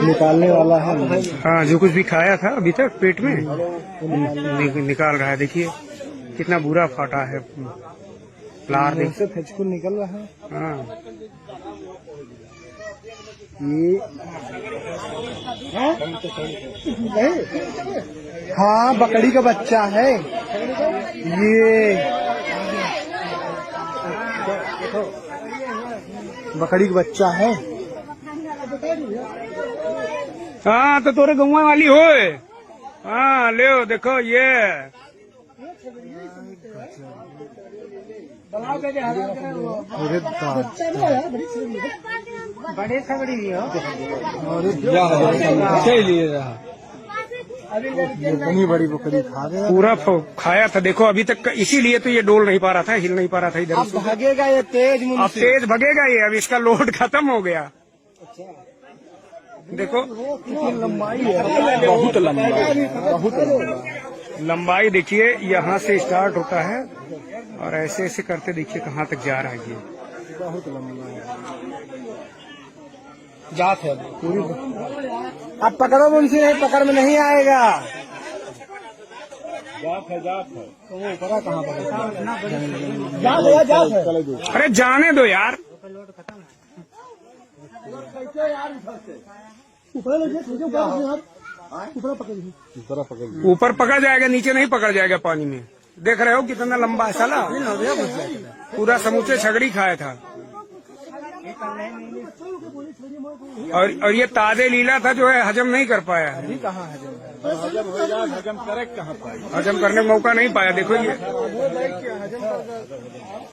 निकालने वाला है। हाँ, जो कुछ भी खाया था अभी तक पेट में निकाल रहा है। देखिए कितना बुरा फाटा है। लार मुंह से फेचकुल निकल रहा है। हाँ, ये हाँ, बकरी का बच्चा है ये। बकरी का बच्चा है। हाँ, तो तोरे गौवा वाली हो। हाँ, ले देखो ये अरे बड़े खबड़ी इतनी बड़ी बकरी खा गया। पूरा खाया था। देखो अभी तक इसीलिए तो ये डोल नहीं पा रहा था, हिल नहीं पा रहा था इधर। अब भागेगा ये तेज मुंह अब से। तेज भगेगा ये। अब इसका लोड खत्म हो गया। देखो लंबाई है, बहुत लंबा, बहुत लंबा। लंबाई देखिए, यहाँ से स्टार्ट होता है और ऐसे ऐसे करते देखिए कहाँ तक जा रहा है ये। बहुत लंबा है। जात है पूरी। अब पकड़ो मुंशी, नहीं पकड़ में नहीं आएगा। जात है, जात है। तो वो पड़ा कहाँ पर? जात है, जात है। अरे जाने दो यार। ऊपर पकड़ जाएगा, नीचे नहीं पकड़ जाएगा पानी में। देख रहे हो कितना लंबा है साला। पूरा समूचे छगड़ी खाया था। और ये ताजे लीला था जो है हजम नहीं कर पाया। कहाँ हजम करे, कहाँ पाए? हजम करने का मौका नहीं पाया। देखो ये